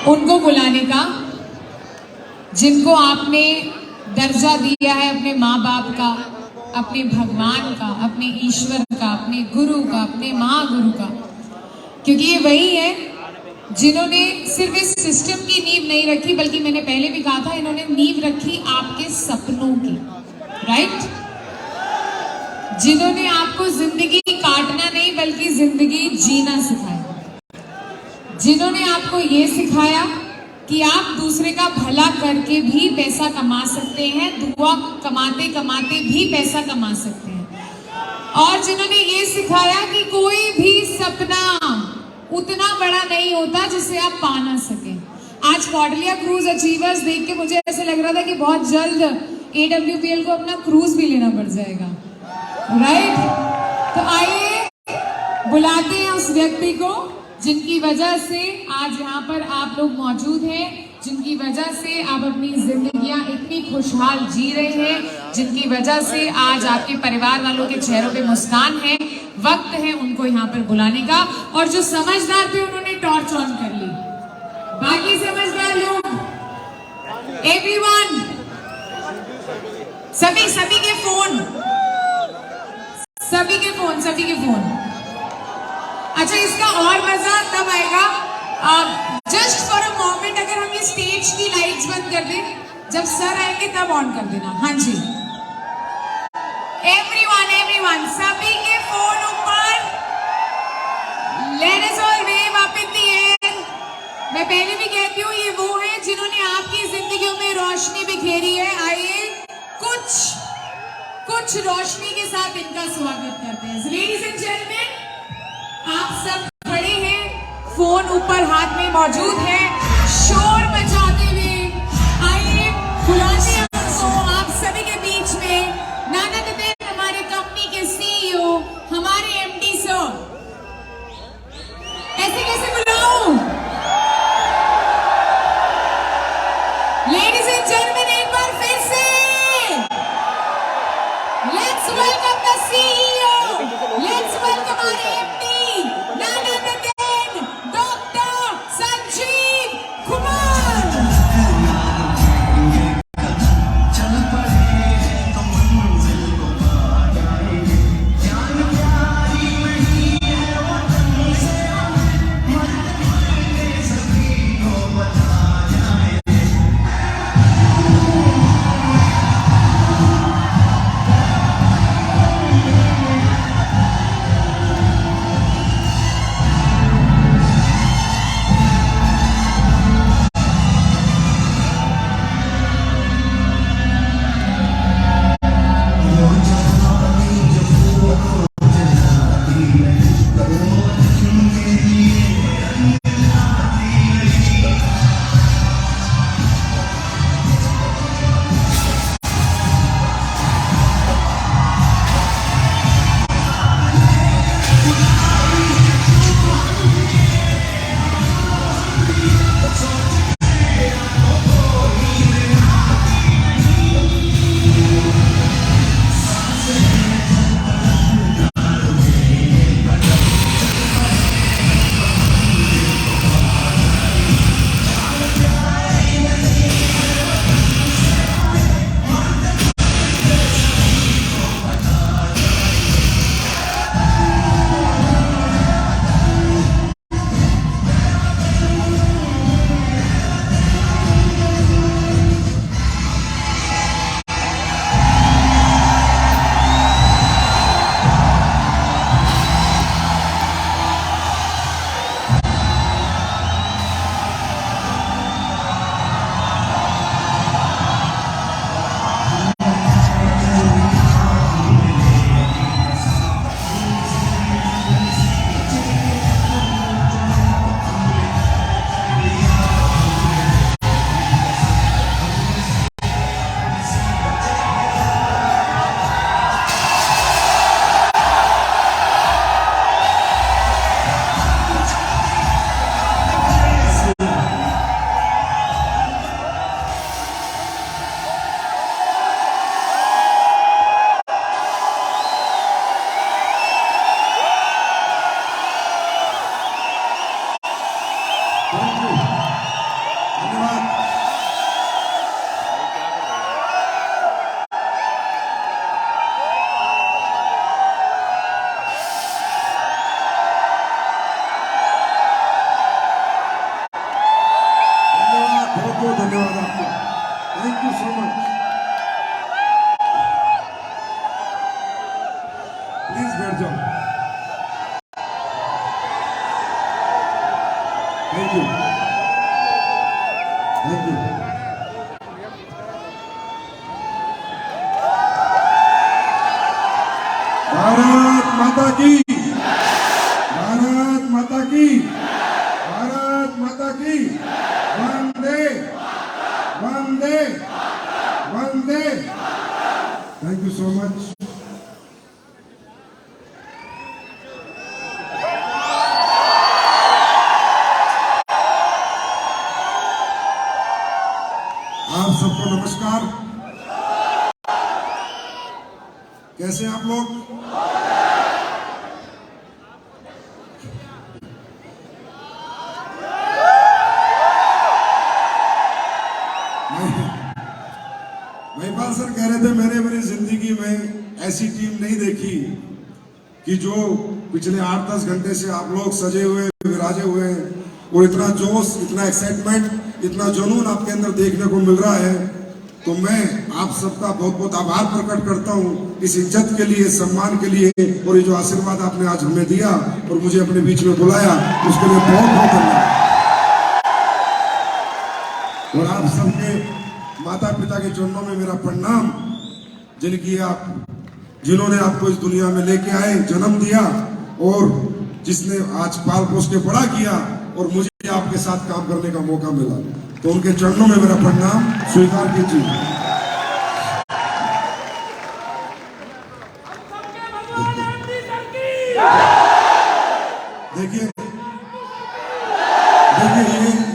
उनको बुलाने का जिनको आपने दर्जा दिया है अपने माँ बाप का, अपने भगवान का, अपने ईश्वर का, अपने गुरु का, अपने महागुरु का, क्योंकि ये वही है जिन्होंने सिर्फ इस सिस्टम की नींव नहीं रखी, बल्कि मैंने पहले भी कहा था इन्होंने नींव रखी आपके सपनों की, राइट? जिन्होंने आपको जिंदगी काटना नहीं बल्कि जिंदगी जीना सिखाया, जिन्होंने आपको ये सिखाया कि आप दूसरे का भला करके भी पैसा कमा सकते हैं, दुआ कमाते कमाते भी पैसा कमा सकते हैं, और जिन्होंने ये सिखाया कि कोई भी सपना उतना बड़ा नहीं होता जिसे आप पा ना सके। आज कॉर्डेलिया क्रूज अचीवर्स देख के मुझे ऐसे लग रहा था कि बहुत जल्द AWPL को अपना क्रूज भी लेना पड़ जाएगा, राइट? तो आइए बुलाते हैं उस व्यक्ति को जिनकी वजह से आज यहाँ पर आप लोग मौजूद हैं, जिनकी वजह से आप अपनी जिंदगियां इतनी खुशहाल जी रहे हैं, जिनकी वजह से आज आपके परिवार वालों के चेहरों पे मुस्कान है। वक्त है उनको यहाँ पर बुलाने का, और जो समझदार थे उन्होंने टॉर्च ऑन कर ली। बाकी समझदार लोग, एवरीवन, सभी के फोन, सभी के फोन। अच्छा, इसका और मजा तब आएगा, जस्ट फॉर अ मोमेंट अगर हम ये स्टेज की लाइट्स बंद कर दें, जब सर आएंगे तब ऑन कर देना। हाँ जी, एवरीवन, सभी के फोन ऊपर, let us all wave up in the air. मैं पहले भी कहती हूँ ये वो है जिन्होंने आपकी जिंदगियों में रोशनी बिखेरी है। आइए कुछ रोशनी के साथ इनका स्वागत करते हैं। लेडीज एंड जेंटलमैन, आप सब खड़े हैं, फोन ऊपर हाथ में मौजूद है, शोर मचाते हुए आइए बुलाते हैं उनको आप सभी के बीच में। नाना दत्ते हमारे कंपनी के CEO, हमारे MD सर। ऐसे कैसे बुलाऊं? लेडीज एंड जेंटलमैन, एक बार फिर से let's welcome the CEO, let's welcome हमारे MD, नाना दत्ते, डॉक्टर संजीव बहुत धन्यवाद आपको, thank you so much. Please बैठ जाओ। Thank you, thank you. Bharat Mata की, भारत माता की, भारत माता की। वंदे वंदे वंदे। Thank you so much. आप सबको नमस्कार। कैसे हैं आप लोग? महिपाल सर कह रहे थे मैंने मेरी जिंदगी में ऐसी टीम नहीं देखी कि जो पिछले 8-10 घंटे से आप लोग सजे हुए विराजे हुए हैं और इतना जोश, इतना एक्साइटमेंट, इतना जुनून आपके अंदर देखने को मिल रहा है। तो मैं आप सबका बहुत बहुत आभार प्रकट करता हूं इस इज्जत के लिए, सम्मान के लिए, और ये जो आशीर्वाद आपने आज हमें दिया और मुझे अपने बीच में बुलाया, उसके लिए बहुत बहुत धन्यवाद। और आप सबके माता पिता के चरणों में मेरा प्रणाम, जिन्होंने आपको इस दुनिया में लेके आए, जन्म दिया और जिसने आज पाल पोस के बड़ा किया और मुझे आपके साथ काम करने का मौका मिला, तो उनके चरणों में मेरा प्रणाम स्वीकार कीजिए। देखिए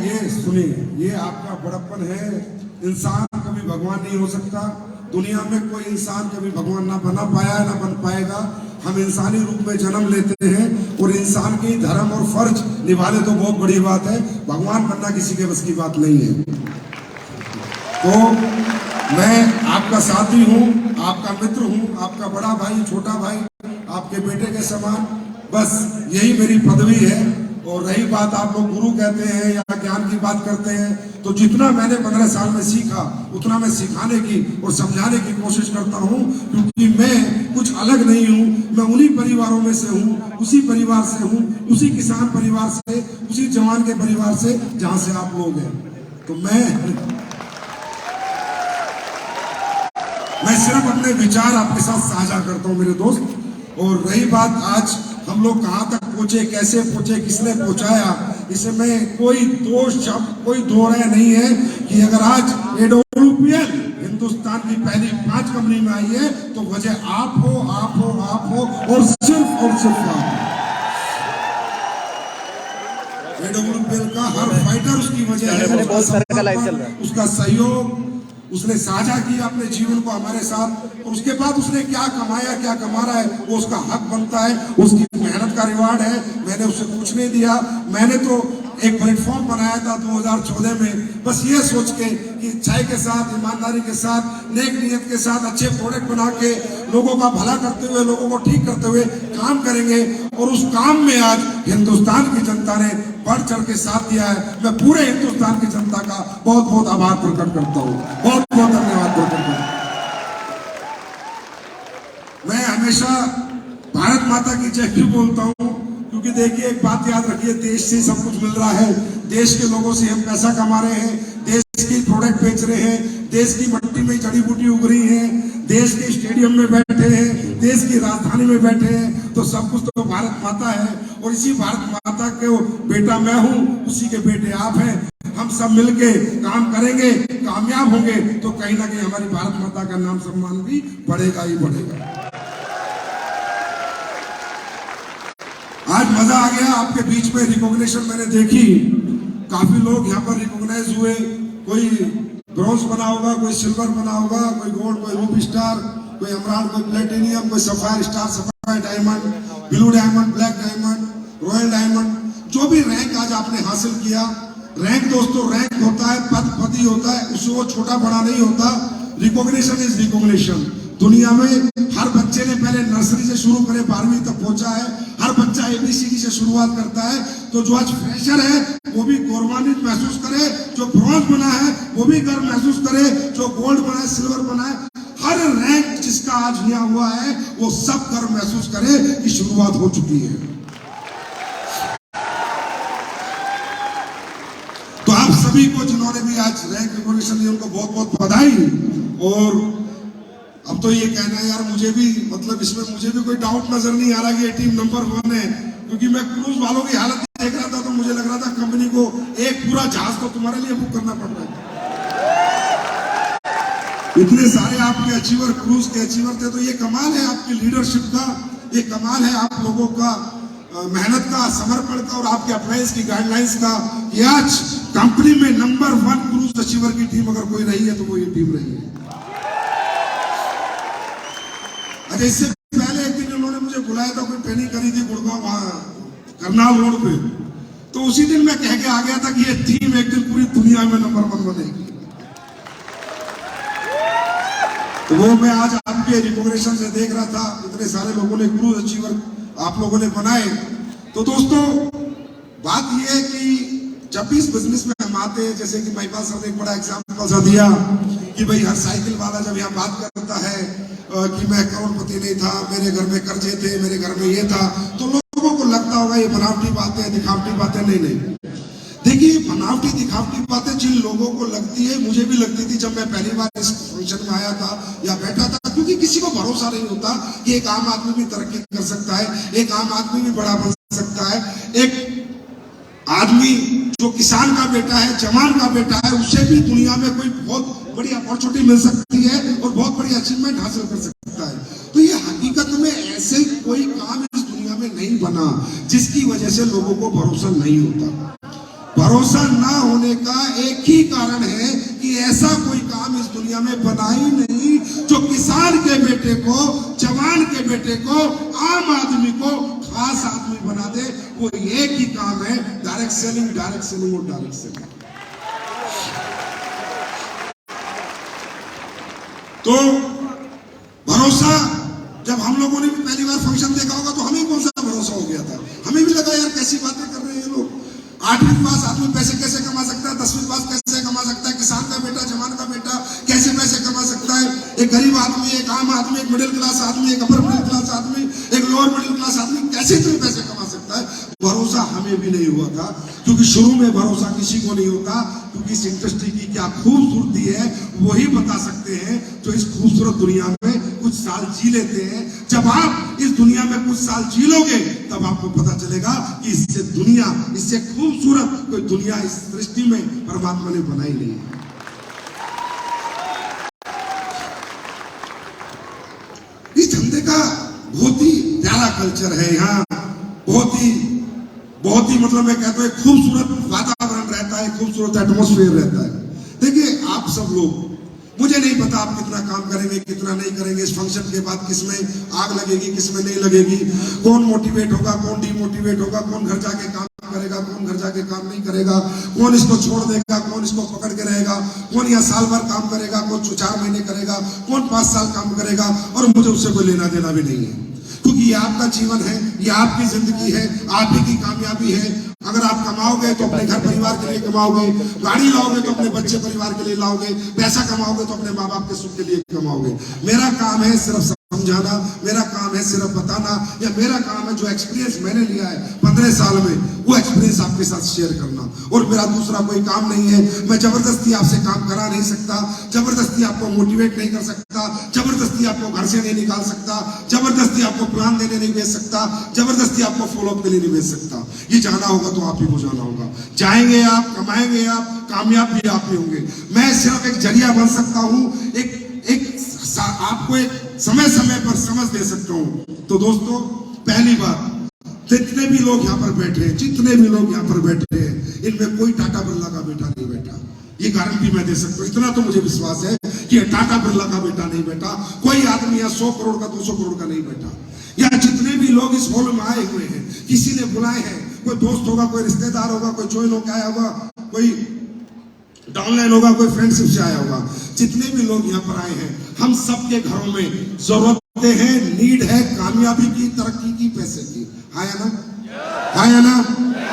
ये सुनिए, ये आपका बड़प्पन है। इंसान कभी भगवान नहीं हो सकता। दुनिया में कोई इंसान कभी भगवान ना बना पाया, ना बन पाएगा। हम इंसानी रूप में जन्म लेते हैं और इंसान की धर्म और फर्ज निभाने तो बहुत बड़ी बात है, भगवान बनना किसी के बस की बात नहीं है। तो मैं आपका साथी हूँ, आपका मित्र हूँ, आपका बड़ा भाई, छोटा भाई, आपके बेटे के समान, बस यही मेरी पदवी है। और रही बात आप लोग गुरु कहते हैं या ज्ञान की बात करते हैं, तो जितना मैंने 15 साल में सीखा उतना मैं सिखाने की और समझाने की कोशिश करता हूं, क्योंकि मैं कुछ अलग नहीं हूं। मैं उन्हीं परिवारों में से हूं, उसी परिवार से हूं, उसी किसान परिवार से, उसी जवान के परिवार से जहां से आप लोग हैं। तो मैं सिर्फ अपने विचार आपके साथ साझा करता हूं मेरे दोस्त। और रही बात आज हम लोग कहां तक पहुंचे, कैसे पहुंचे, किसने पहुंचाया, इसमें कोई दोष, कोई दो राय नहीं है कि अगर आज AWPL हिंदुस्तान की पहली 5 कंपनी में आई है तो वजह आप हो, आप हो, आप हो और सिर्फ आप। AWPL का हर फाइटर उसकी वजह है, उसका सहयोग, उसने साझा किया अपने जीवन को हमारे साथ, और उसके बाद उसने क्या कमाया, क्या कमा रहा है, वो उसका हक बनता है, उसकी मेहनत का रिवार्ड है। मैंने उसे कुछ नहीं दिया। मैंने तो एक प्लेटफॉर्म बनाया था 2014 में, बस ये सोच के कि अच्छाई के साथ, ईमानदारी के साथ, नेक नियत के साथ अच्छे प्रोडक्ट बना के लोगों का भला करते हुए, लोगों को ठीक करते हुए काम करेंगे। और उस काम में आज हिंदुस्तान की जनता ने बढ़ चढ़ के साथ दिया है। मैं पूरे हिंदुस्तान की जनता का बहुत बहुत आभार प्रकट करता हूँ, बहुत बहुत धन्यवाद प्रकट करता हूँ। मैं हमेशा भारत माता की जय क्यों बोलता हूँ, क्योंकि देखिए एक बात याद रखिए, देश से सब कुछ मिल रहा है, देश के लोगों से हम पैसा कमा रहे हैं, देश की प्रोडक्ट बेच रहे हैं, देश की मिट्टी में जड़ी बूटी उग रही है, देश के स्टेडियम में बैठे हैं, देश की राजधानी में बैठे हैं, तो सब कुछ तो भारत माता है। और इसी भारत माता के बेटा मैं हूँ, उसी के बेटे आप हैं। हम सब मिलके काम करेंगे, कामयाब होंगे, तो कहीं ना कहीं हमारी भारत माता का नाम सम्मान भी बढ़ेगा ही बढ़ेगा। आज मजा आ गया आपके बीच में, रिकॉग्निशन मैंने देखी, काफी लोग यहाँ पर रिकॉग्नाइज हुए। कोई ब्रॉन्ज बना होगा, कोई सिल्वर बना होगा, कोई गोल्ड, कोई रूबी स्टार, कोई एमराल्ड, कोई प्लेटिनियम, कोई sapphire star, sapphire diamond, blue diamond, black diamond, royal diamond, जो भी रैंक आज आपने हासिल किया। रैंक दोस्तों रैंक होता है, पद पदी होता है, उससे वो छोटा बड़ा नहीं होता। Recognition is recognition. दुनिया में हर बच्चे ने पहले नर्सरी से शुरू करे 12वीं तक पहुंचा है। हर बच्चा ABCD से शुरुआत करता है। तो जो आज फ्रेशर है वो भी गौरवान्वित महसूस करे, जो ब्रॉन्ज बना है वो भी गर्व महसूस करे, जो गोल्ड बना है, सिल्वर बना है, हर रैंक जिसका आज यहाँ हुआ है वो सब गर्व महसूस करे कि शुरुआत हो चुकी है। तो आप सभी को जिन्होंने भी आज रैंक रिकॉग्निशन दी उनको बहुत बहुत बधाई। और अब तो ये कहना है यार, मुझे भी मतलब इसमें मुझे भी कोई डाउट नजर नहीं आ रहा कि ये टीम नंबर 1 है, क्योंकि मैं क्रूज वालों की हालत देख रहा था तो मुझे लग रहा था कंपनी को एक पूरा जहाज तो तुम्हारे लिए बुक करना पड़ रहा है। इतने सारे आपके अचीवर, क्रूज के अचीवर थे। तो ये कमाल है आपकी लीडरशिप का, ये कमाल है आप लोगों का मेहनत का, समर्पण का और आपके अप्लायंस की गाइडलाइंस का कि आज कंपनी में नंबर 1 क्रूज अचीवर की टीम अगर कोई रही है तो वो ये टीम रही है। अच्छा, इससे पहले एक दिन उन्होंने मुझे बुलाया था, कोई ट्रेनिंग करी थी गुड़गांव करनाल रोड पे, तो उसी दिन मैं कह के आ गया था कि ये टीम एक दिन पूरी दुनिया में नंबर 1 बनेगी। तो वो मैं आज आपके रिकॉग्निशन से देख रहा था, इतने सारे लोगों ने क्रूज अचीवर आप लोगों ने बनाए। तो दोस्तों बात यह है कि जब भी इस बिजनेस में हम आते हैं, जैसे कि महिपाल सर ने एक बड़ा एग्जाम्पल सा दिया कि भाई हर साइकिल वाला जब यहाँ बात करता है कि मैं करोड़पति नहीं था, मेरे घर में कर्जे थे, मेरे घर में ये था, तो लोगों को लगता होगा ये बनावटी बातें, दिखावटी बातें। नहीं, देखिए बनावटी दिखावटी बातें जिन लोगों को लगती है, मुझे भी लगती थी जब मैं पहली बार इस फंक्शन में आया था या बैठा था, क्योंकि किसी को भरोसा नहीं होता कि एक आम आदमी भी तरक्की कर सकता है, एक आम आदमी भी बड़ा बन सकता है, एक आदमी जो किसान का बेटा है, जवान का बेटा है, उसे भी दुनिया में कोई बहुत बड़ी अपॉर्चुनिटी मिल सकती है और बहुत बड़ी अचीवमेंट हासिल कर सकता है। तो ये हकीकत में ऐसे कोई काम इस दुनिया में नहीं बना जिसकी वजह से लोगों को भरोसा नहीं होता। भरोसा ना होने का एक ही कारण है कि ऐसा कोई काम इस दुनिया में बना ही नहीं जो किसान के बेटे को, जवान के बेटे को, आम आदमी को खास आदमी बना दे। वो एक ही काम है, डायरेक्ट सेलिंग, डायरेक्ट सेलिंग और डायरेक्ट सेलिंग। तो भरोसा, जब हम लोगों ने भी पहली बार फंक्शन देखा होगा तो हमें कौन सा भरोसा हो गया था, हमें भी लगा यार कैसी बातें कर रहे हैं ये लोग। 8वीं पास आदमी पैसे कैसे कमा सकता है, 10वीं पास कैसे कमा सकता है, किसान का बेटा, जवान का बेटा कैसे पैसे कमा सकता है, एक गरीब आदमी, एक आम आदमी, एक मिडिल क्लास आदमी, एक अपर मिडिल क्लास आदमी, एक लोअर मिडिल क्लास आदमी कैसे इतने पैसे कमा सकता है। भरोसा हमें भी नहीं हुआ था, क्योंकि शुरू में भरोसा किसी को नहीं होता, क्योंकि इस इंडस्ट्री की क्या खूबसूरती है वही बता सकते हैं जो इस खूबसूरत दुनिया में कुछ साल जी लेते हैं। जब आप इस दुनिया में कुछ साल जी लोगे तब आपको पता चलेगा कि इससे दुनिया, इससे खूबसूरत कोई दुनिया इस सृष्टि में परमात्मा ने बनाई नहीं है। इस धंधे का बहुत ही प्यारा कल्चर है यहाँ, बहुत ही मतलब मैं कहता हूँ खूबसूरत वातावरण रहता है, खूबसूरत एटमॉस्फेयर रहता है। देखिए आप सब लोग, मुझे नहीं पता आप कितना काम करेंगे, कितना नहीं करेंगे, इस फंक्शन के बाद किसमें आग लगेगी, किसमें नहीं लगेगी, कौन मोटिवेट होगा, कौन डिमोटिवेट होगा, कौन घर जाके काम करेगा, कौन घर जाके काम नहीं करेगा, कौन इसको छोड़ देगा, कौन इसको पकड़ के रहेगा, कौन यहाँ साल भर काम करेगा, कौन 4 महीने करेगा, कौन 5 साल काम करेगा, और मुझे उससे कोई लेना देना भी नहीं है, क्योंकि ये आपका जीवन है, ये आपकी जिंदगी है, आप ही की कामयाबी है। अगर आप कमाओगे तो अपने घर परिवार के लिए कमाओगे, गाड़ी लाओगे तो अपने बच्चे परिवार के लिए लाओगे, पैसा कमाओगे तो अपने माँ बाप के सुख के लिए कमाओगे। मेरा काम है सिर्फ समझाना, मेरा काम है सिर्फ बताना, या मेरा काम है जो एक्सपीरियंस मैंने लिया है 15 साल में वो एक्सपीरियंस आपके साथ शेयर करना, और मेरा दूसरा कोई काम नहीं है। मैं जबरदस्ती आपसे काम करा नहीं सकता, जबरदस्ती आपको मोटिवेट नहीं कर सकता, जबरदस्ती आपको घर से नहीं निकाल सकता, जबरदस्ती आपको प्लान देने नहीं भेज सकता, जबरदस्ती आपको फॉलोअप के लिए नहीं भेज सकता। ये जाना होगा तो आप ही को जाना होगा, जाएंगे आप, कमाएंगे आप, कामयाब भी आप ही होंगे। मैं सिर्फ एक जरिया बन सकता हूँ, एक आपको एक समय समय पर समझ दे सकता हूँ। तो दोस्तों पहली बात, जितने भी लोग यहाँ पर बैठे हैं, जितने भी लोग यहाँ पर बैठे हैं, इनमें कोई टाटा बिरला का बेटा नहीं बैठा, ये गारंटी मैं दे सकता हूँ। इतना तो मुझे विश्वास है कि टाटा बिरला का बेटा नहीं बैठा, कोई आदमी यहाँ 100 करोड़ का 200 करोड़ का नहीं बैठा। या जितने भी लोग इस हॉल में आए हुए हैं, किसी ने बुलाए हैं, कोई दोस्त होगा, कोई रिश्तेदार होगा, कोई चोइन होकर आया होगा, कोई ऑनलाइन होगा, कोई फ्रेंडशिप से आया होगा। जितने भी लोग यहाँ पर आए हैं, हम सबके घरों में जरूरतें हैं, नीड है कामयाबी की, तरक्की की, पैसे की। हाँ या ना? हाँ या ना?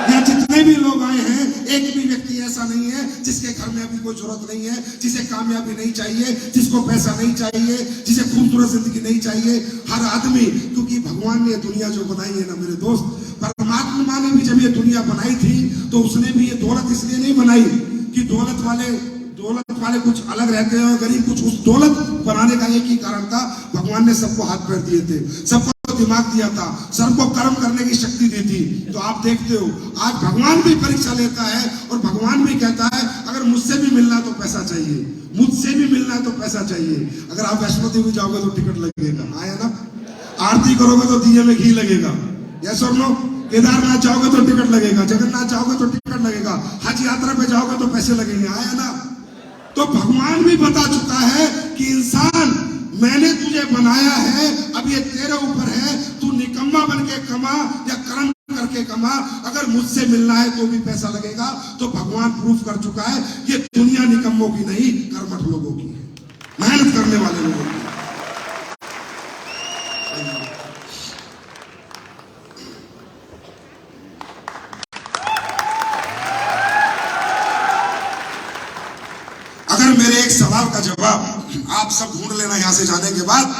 यहाँ जितने भी लोग आए हैं, एक भी व्यक्ति ऐसा नहीं है जिसके घर में अभी कोई जरूरत नहीं है, जिसे कामयाबी नहीं चाहिए, जिसको पैसा नहीं चाहिए, जिसे खूबसूरत जिंदगी नहीं चाहिए। हर आदमी, क्योंकि भगवान ने दुनिया जो बनाई है ना मेरे दोस्त, परमात्मा ने भी जब ये दुनिया बनाई थी तो उसने भी ये दौलत इसलिए नहीं बनाई कि दौलत वाले कुछ अलग रहते हैं और गरीब कुछ। उस दौलत बनाने का एक ही कारण था, भगवान ने सबको हाथ पैर दिए थे, सबको दिमाग दिया था, सबको कर्म करने की शक्ति दी थी। तो आप देखते हो आज भगवान भी परीक्षा लेता है और भगवान भी कहता है अगर मुझसे भी मिलना है तो पैसा चाहिए, मुझसे भी मिलना है तो पैसा चाहिए। अगर आप वैष्णो देवी जाओगे तो टिकट लगेगा, आया ना? आरती करोगे तो दिए में घी लगेगा, यस और नो? केदारनाथ जाओगे तो टिकट लगेगा, जगन्नाथ जाओगे तो टिकट लगेगा, हज यात्रा पे जाओगे तो पैसे लगेंगे, आया ना? तो भगवान भी बता चुका है कि इंसान, मैंने तुझे बनाया है, अब ये तेरे ऊपर है, तू निकम्मा बन के कमा या कर्म करके कमा, अगर मुझसे मिलना है तो भी पैसा लगेगा। तो भगवान प्रूफ कर चुका है ये दुनिया निकम्मों की नहीं, कर्मठ लोगों की है, मेहनत करने वाले लोगों की। अगर मेरे एक सवाल का जवाब आप सब ढूंढ लेना यहां से जाने के बाद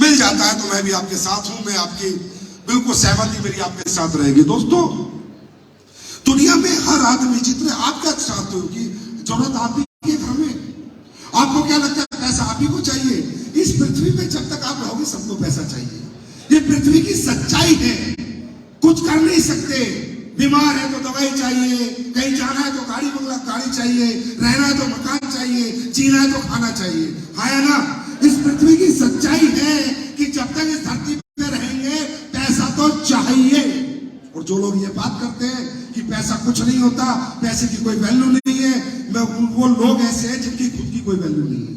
मिल जाता है तो मैं भी आपके साथ हूं, मैं आपकी बिल्कुल सहमति मेरी आपके साथ रहेगी। दोस्तों, दुनिया में हर आदमी, जितने आप क्या चाहते हो कि जरूरत आप ही के घर में, आपको क्या लगता है पैसा आप ही को चाहिए? इस पृथ्वी में जब तक आप रहोगे सबको पैसा चाहिए, ये पृथ्वी की सच्चाई है। कुछ कर नहीं सकते, बीमार है तो दवाई चाहिए, कहीं जाना है तो गाड़ी बंगला गाड़ी चाहिए, रहना है तो मकान चाहिए, जीना है तो खाना चाहिए, है ना? इस पृथ्वी की सच्चाई है कि जब तक इस धरती पे रहेंगे पैसा तो चाहिए। और जो लोग ये बात करते हैं कि पैसा कुछ नहीं होता, पैसे की कोई वैल्यू नहीं है, वो लोग ऐसे हैं जिनकी खुद की कोई वैल्यू नहीं है,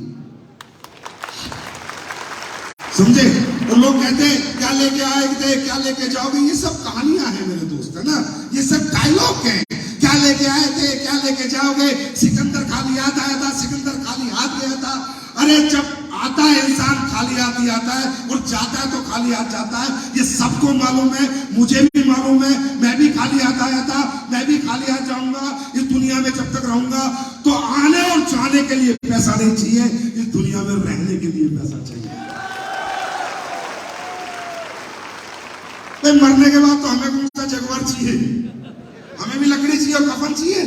समझे? और लोग कहते हैं क्या लेके आएंगे, क्या लेके जाओगे, ये सब कहानियां हैं मेरे दोस्त, है ना? ये सब डायलॉग हैं। क्या लेके आए थे, क्या लेके जाओगे? सिकंदर खाली हाथ आया था, सिकंदर खाली हाथ गया था। अरे जब आता है इंसान खाली हाथ ही आता है और जाता है तो खाली हाथ जाता है, ये सबको मालूम है, मुझे भी मालूम है। मैं भी खाली हाथ आया था, मैं भी खाली हाथ जाऊंगा। इस दुनिया में जब तक रहूंगा तो आने और जाने के लिए पैसा नहीं चाहिए, इस दुनिया में रहने के लिए पैसा चाहिए। मरने के बाद तो हमें कौन सा जगवार चाहिए? हमें भी लकड़ी चाहिए और कफन चाहिए,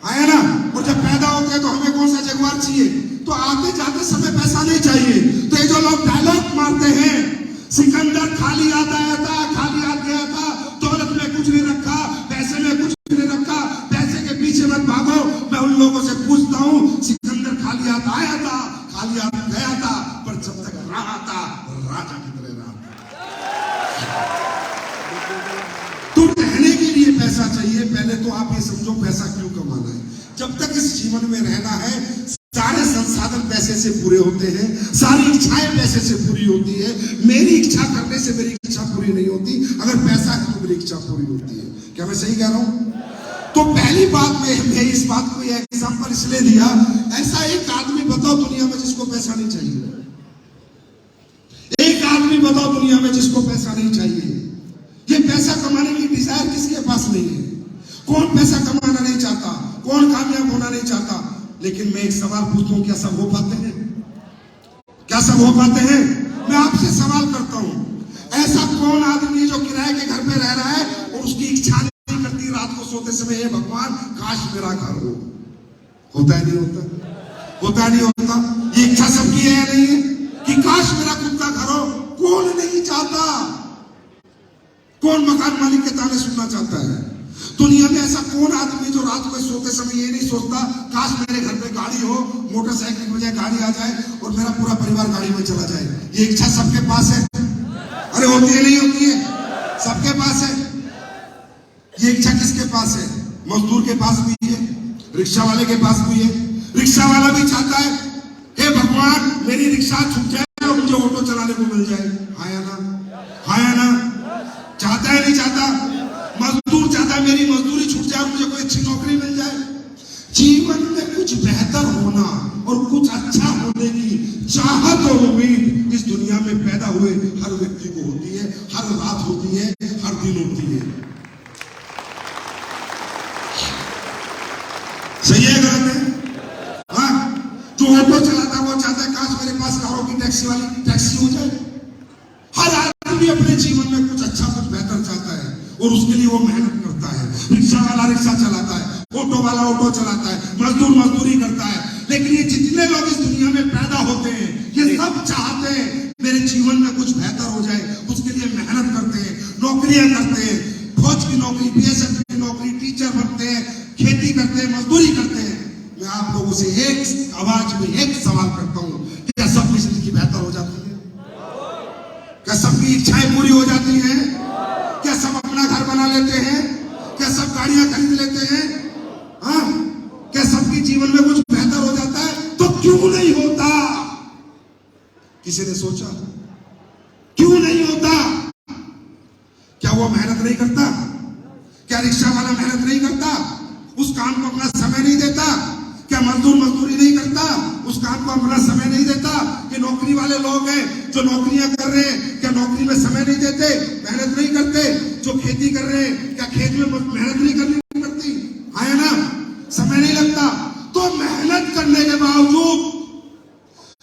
है ना? और जब पैदा होते हैं तो हमें कौन सा जगवार चाहिए? तो आते जाते समय पैसा नहीं चाहिए। तो ये जो लोग डायलॉग मारते हैं, सिकंदर खाली हाथ आया था, खाली हाथ गया था, दौलत में कुछ नहीं रखा, पैसे में कुछ नहीं रखा, पैसे के पीछे मत भागो। मैं उन लोगों से पूछता हूँ, सिकंदर खाली हाथ आया था, खाली हाथ गया था, पर जब तक रहा था राजा की तरह रहा। तो रहने के लिए पैसा चाहिए। पहले तो आप ये समझो पैसा क्यों कमाना है। जब तक इस जीवन में रहना है, सारे संसाधन पैसे से पूरे होते हैं, सारी इच्छाएं पैसे से पूरी होती है। मेरी इच्छा करने से मेरी इच्छा पूरी नहीं होती, अगर पैसा है तो मेरी इच्छा पूरी होती है। क्या मैं सही कह रहा हूं? तो पहली बात मैं इस बात को एग्जांपल इसलिए दिया, ऐसा एक आदमी बताओ दुनिया में जिसको पैसा नहीं चाहिए। एक आदमी बताओ दुनिया में जिसको पैसा नहीं चाहिए। ये पैसा कमाने की डिजायर किसके पास नहीं है? कौन पैसा कमाना नहीं चाहता? कौन कामयाब होना नहीं चाहता? लेकिन मैं एक सवाल पूछता हूं, क्या सब हो पाते हैं? क्या सब हो पाते हैं? मैं आपसे सवाल करता हूं, ऐसा कौन आदमी जो किराए के घर पे रह रहा है और उसकी इच्छा नहीं करती रात को सोते समय, हे भगवान काश मेरा घर हो? होता है नहीं होता? होता नहीं होता? ये इच्छा सबकी है या नहीं है कि काश मेरा खुद का घर हो? कौन नहीं चाहता? कौन मकान मालिक के ताने सुनना चाहता है? दुनिया में ऐसा कौन आदमी जो रात को सोते समय ये नहीं सोचता काश मेरे घर पे गाड़ी हो, मोटरसाइकिल की बजाय गाड़ी आ जाए और मेरा पूरा परिवार गाड़ी में चला जाए? ये इच्छा सबके पास है। अरे होती है नहीं होती है? सबके पास है। ये इच्छा किसके पास है? मजदूर के पास भी है, रिक्शा वाले के पास भी है। रिक्शा वाला भी चाहता है, हे भगवान मेरी रिक्शा छूट जाए और मुझे ऑटो चलाने को मिल जाए। हाँ या ना? हाँ या ना? चाहता है नहीं चाहता? मजदूर चाहता है मेरी मजदूरी छूट जाए और मुझे कोई अच्छी नौकरी मिल जाए। जीवन में कुछ बेहतर होना और कुछ अच्छा होने की चाहत और उम्मीद इस दुनिया में पैदा हुए हर व्यक्ति को होती है, हर रात होती है, हर दिन होती है। सही है गलत है? हाँ, जो ऑटो चलाता है वो चाहता है काश मेरे पास कारों की टैक्सी हो जाए। हर आदमी अपने जीवन में कुछ अच्छा कुछ बेहतर चाहता है और उसके लिए वो मेहनत करता है। रिक्शा वाला रिक्शा चलाता है, ऑटो वाला ऑटो चलाता है, मजदूर मजदूरी करता है। लेकिन ये जितने लोग इस दुनिया में पैदा होते हैं ये सब चाहते हैं मेरे जीवन में कुछ बेहतर हो जाए, उसके लिए मेहनत करते हैं, नौकरियां करते हैं, फौज की नौकरी, बीएसएफ की नौकरी, टीचर बनते हैं, खेती करते हैं, मजदूरी करते हैं। मैं आप लोगों से एक आवाज में एक सवाल करता हूं, क्या सबकी जिंदगी बेहतर हो जाती है? क्या सबकी इच्छाएं पूरी हो जाती हैं? क्या सब अपना घर बना लेते हैं? क्या सब गाड़ियां खरीद लेते हैं? हाँ, क्या सबकी जीवन में कुछ बेहतर हो जाता है? तो क्यों नहीं होता? किसी ने सोचा क्यों नहीं होता? क्या वो मेहनत नहीं करता? क्या रिक्शा वाला मेहनत नहीं करता? उस काम को अपना समय नहीं देता? क्या मजदूर मजदूरी नहीं करता? उस काम को अपना समय नहीं देता? ये नौकरी वाले लोग हैं जो नौकरियां कर रहे हैं, क्या नौकरी में समय नहीं देते, मेहनत नहीं करते? जो खेती कर रहे हैं, क्या खेत में मेहनत नहीं करनी पड़ती? है ना, समय नहीं लगता। तो मेहनत करने के बावजूद,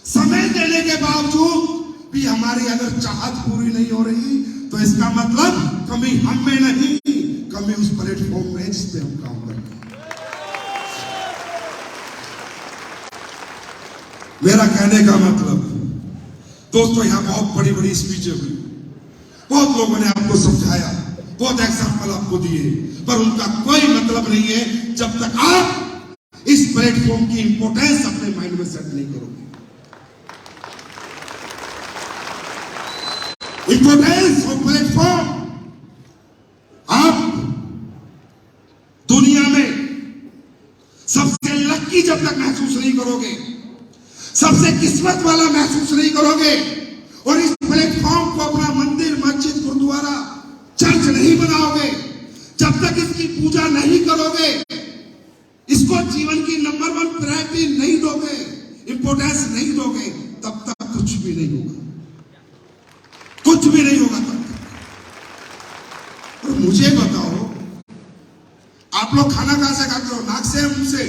समय देने के बावजूद भी हमारी अगर चाहत पूरी नहीं हो रही तो इसका मतलब कमी हम में नहीं, कमी उस प्लेटफॉर्म में जिस पे हम काम करते हैं। मेरा कहने का मतलब दोस्तों, यहां बहुत बड़ी बड़ी स्पीचें हुई, बहुत लोगों ने आपको समझाया, बहुत एग्जाम्पल आपको दिए, पर उनका कोई मतलब नहीं है जब तक आप इस प्लेटफॉर्म की इंपॉर्टेंस अपने माइंड में सेट नहीं करोगे। इंपॉर्टेंस ऑफ प्लेटफॉर्म आप दुनिया में सबसे लकी जब तक महसूस नहीं करोगे, सबसे किस्मत वाला महसूस नहीं करोगे और इस प्लेटफॉर्म को अपना मंदिर, मस्जिद, गुरुद्वारा, चर्च नहीं बनाओगे, जब तक इसकी पूजा नहीं करोगे, इसको जीवन की नंबर 1 प्रायोरिटी नहीं दोगे, इंपॉर्टेंस नहीं दोगे, तब तक कुछ भी नहीं होगा, कुछ भी नहीं होगा तब तक। और मुझे बताओ, आप लोग खाना कहां से खाते हो? नाक से, मुंह से?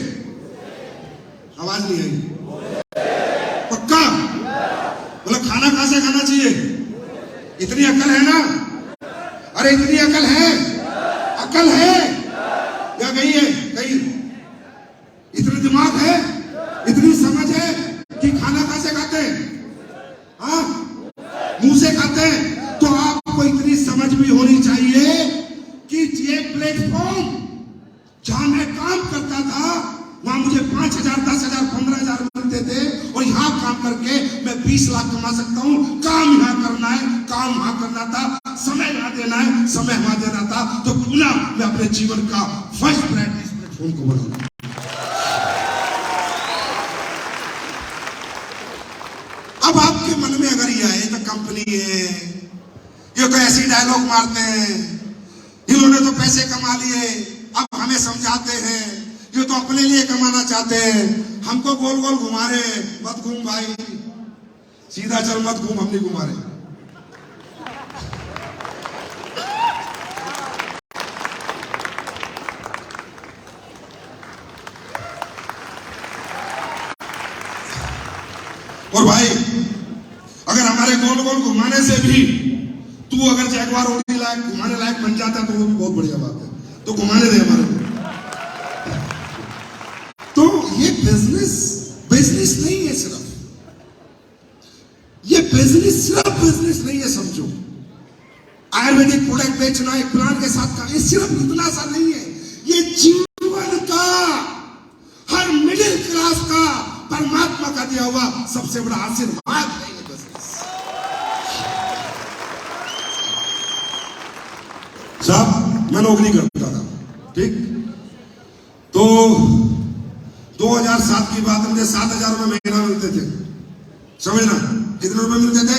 आवाज नहीं आई। पक्का? मतलब खाना कहां से खाना चाहिए? इतनी अकल है ना? अरे इतनी अकल है, अकल है या गई है? गई। इतना दिमाग है, इतनी समझ है कि खाना कहां से खाते हैं? हाँ, मुंह से खाते हैं। तो आपको इतनी समझ भी होनी चाहिए कि ये प्लेटफॉर्म जहां मैं काम करता था वहां मुझे 5,000, 10,000, 15,000 मिलते थे और यहां काम करके मैं 20 लाख कमा सकता हूं। काम यहां करना है, काम वहां करना था, समय यहां देना है, समय वहां देना था। तो क्यों ना मैं अपने जीवन का फर्स्ट प्रायोरिटी इस प्लेटफॉर्म को बनाऊं। अब आपके मन में अगर ये आए तो कंपनी है, ये तो ऐसी डायलॉग मारते हैं, इन्होंने तो पैसे कमा लिए, अब हमें समझाते हैं, ये तो अपने लिए कमाना चाहते हैं, हमको गोल गोल घुमा रहे। मत घूम भाई, सीधा चल, मत घूम, हम नहीं घुमा रहे। और भाई अगर हमारे गोल गोल घुमाने से भी तू अगर जैगवार उड़ने लायक, घुमाने लायक बन जाता है तो वो भी बहुत बढ़िया बात है। तो घुमाने दे हमारे को। तो ये बिजनेस नहीं है, सिर्फ ये बिजनेस सिर्फ बिजनेस नहीं है, समझो। आयुर्वेदिक प्रोडक्ट बेचना, एक प्लांट के साथ का, ये सिर्फ इतना सा नहीं है, ये जीवन का, हर मिडिल क्लास का, परमात्मा का दिया हुआ सबसे बड़ा आशीर्वाद है ये बिजनेस। साहब मैं नौकरी करता था, ठीक, तो 2007 की बात, मुझे 7,000 रुपए महीना मिलते थे। समझना कितने रुपए मिलते थे?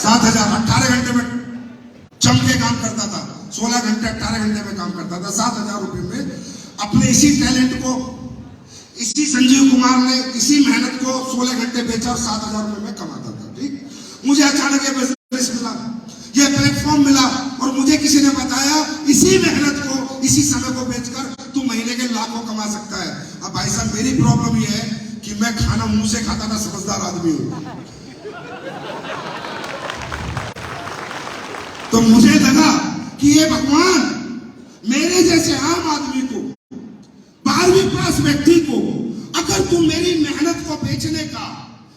7,000। 18 घंटे में जम के काम करता था, 16 घंटे 18 घंटे में काम करता था। 7,000 रुपए में अपने इसी टैलेंट को, इसी संजीव कुमार ने इसी मेहनत को 16 घंटे बेचा और 7,000 रुपए में कमाता था। ठीक, मुझे अचानक ये बिजनेस मिला, ये प्लेटफॉर्म मिला और मुझे किसी ने बताया इसी मेहनत को, इसी समय को बेचकर तू महीने के लाखों कमा सकता है। अब भाई साहब मेरी प्रॉब्लम ये है कि मैं खाना मुंह से खाता था, समझदार आदमी हूं, तो मुझे लगा कि ये भगवान मेरे जैसे आम आदमी को, 12वीं पास व्यक्ति को, अगर तू मेरी मेहनत को बेचने का,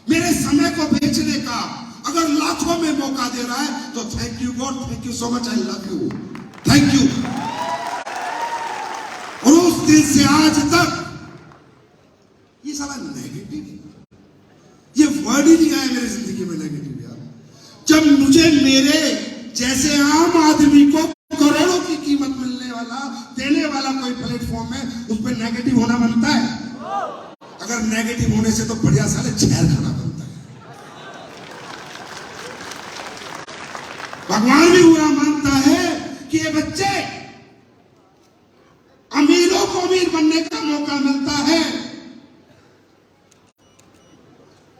मेरे समय को बेचने का अगर लाखों में मौका दे रहा है तो thank you God, thank you so much, I love you, thank you. और उस दिन से आज तक ये साला नेगेटिव, ये वर्ड ही नहीं आया मेरी जिंदगी में नेगेटिव यार। जब मुझे मेरे जैसे आम आदमी को करोड़ों की कीमत मिलने वाला, देने वाला कोई प्लेटफॉर्म है, उस पर नेगेटिव होना बनता है। अगर नेगेटिव होने से तो बढ़िया साले जहर खाना बनता है। भगवान भी बुरा मानता है कि ये बच्चे, अमीरों को अमीर बनने का मौका मिलता है,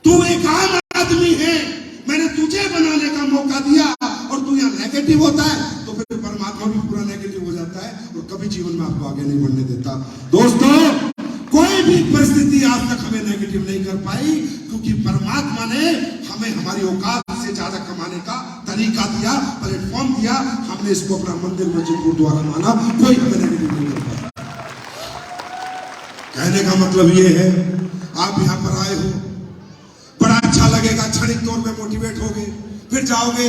तू एक आम आदमी है, मैंने तुझे बनाने का मौका दिया और तू यहाँ नेगेटिव होता है, तो फिर परमात्मा भी पूरा नेगेटिव हो जाता है और कभी जीवन में आपको आगे नहीं बढ़ने देता। दोस्तों, कोई भी परिस्थिति आज तक हमें नेगेटिव नहीं कर पाई, क्योंकि परमात्मा ने हमें हमारी औकात से ज्यादा कमाने का तरीका दिया, प्लेटफॉर्म दिया, हमने इसको अपना मंदिर, मस्जिद, गुरुद्वारा माना, कोई हमें नेगेटिव नहीं कर पाया। कहने का मतलब ये है, आप यहाँ पर आए हो, बड़ा अच्छा लगेगा, क्षणिक तौर पे मोटिवेट होगे, फिर जाओगे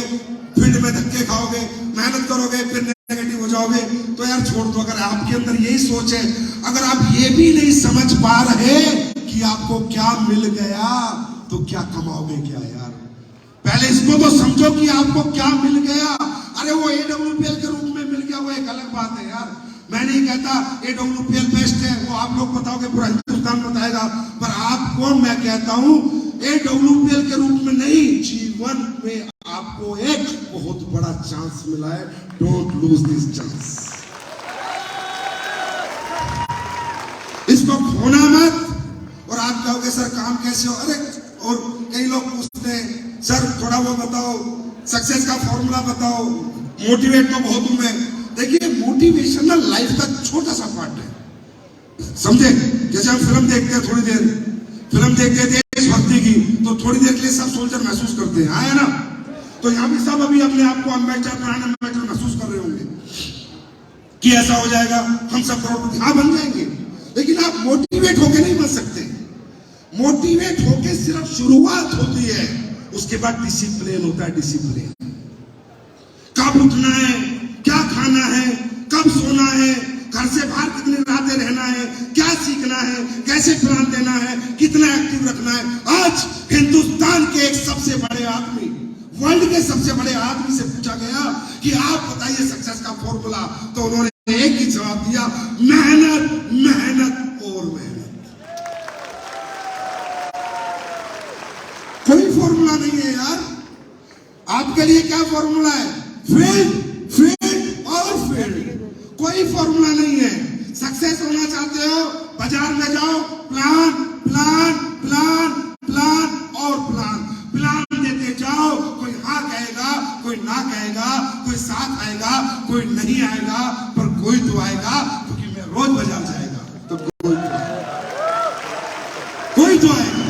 फील्ड में धक्के खाओगे, मेहनत करोगे, फिर नेगेटिव हो जाओगे, तो यार छोड़ दो। अगर आपके अंदर यही सोच है, अगर आप ये भी नहीं समझ पा रहे कि आपको क्या मिल गया, तो क्या कमाओगे क्या यार। पहले इसको तो समझो कि आपको क्या मिल गया। अरे वो AWPL के रूप में मिल गया, वो एक अलग बात है यार। मैं नहीं कहता AWPL बेस्ट है, वो आप लोग बताओगे, पूरा हिंदुस्तान बताएगा, पर आपको मैं कहता हूं AWPL के रूप में नहीं, जीवन में आपको एक बहुत बड़ा चांस मिला है। डोंट लूज दिस चांस, इसको खोना मत। और आप कहोगे सर काम कैसे हो, अरे और कई लोग पूछते हैं सर थोड़ा वो बताओ, सक्सेस का फॉर्मूला बताओ, मोटिवेट तो बहुत हूं मैं। देखिए मोटिवेशन ना लाइफ का छोटा सा पार्ट है, समझे। जैसे हम फिल्म देखते हैं, थोड़ी देर फिल्म देखते थे देशभक्ति की, तो थोड़ी देर के लिए सब सोल्जर महसूस करते हैं, आया ना। तो यहाँ भी सब अभी अपने आप को अम्बेडकर, प्राण अम्बेडकर महसूस कर रहे होंगे कि ऐसा हो जाएगा, हम सब करोड़पति, हाँ बन जाएंगे। लेकिन आप मोटिवेट होके नहीं बन सकते। मोटिवेट होके सिर्फ शुरुआत होती है, उसके बाद डिसिप्लिन होता है। डिसिप्लिन, कब उठना है, क्या खाना है, कब सोना है, घर से बाहर कितनी रातें रहना है, क्या सीखना है, कैसे प्लान देना है, कितना एक्टिव रखना है। आज हिंदुस्तान के एक सबसे बड़े आदमी, वर्ल्ड के सबसे बड़े आदमी से पूछा गया कि आप बताइए सक्सेस का फॉर्मूला, तो उन्होंने एक ही जवाब दिया, मेहनत, मेहनत और मेहनत। कोई फॉर्मूला नहीं है यार। आपके लिए क्या फॉर्मूला है? फील्ड, फील्ड और फील्ड, कोई फॉर्मूला नहीं है। सक्सेस होना चाहते हो, बाजार में जाओ, प्लान प्लान प्लान प्लान और प्लान प्लान देते जाओ। कोई हाँ कहेगा, कोई ना कहेगा, कोई साथ आएगा, कोई नहीं आएगा, पर कोई तो आएगा, क्योंकि मैं रोज बाजार जाएगा तो कोई तो आएगा।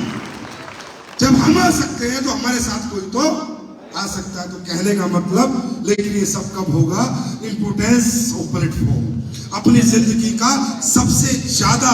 जब हम आ सकते हैं तो हमारे साथ कोई तो आ सकता है। तो कहने का मतलब, लेकिन ये सब कब होगा? Importance of platform. अपनी जिंदगी का सबसे ज्यादा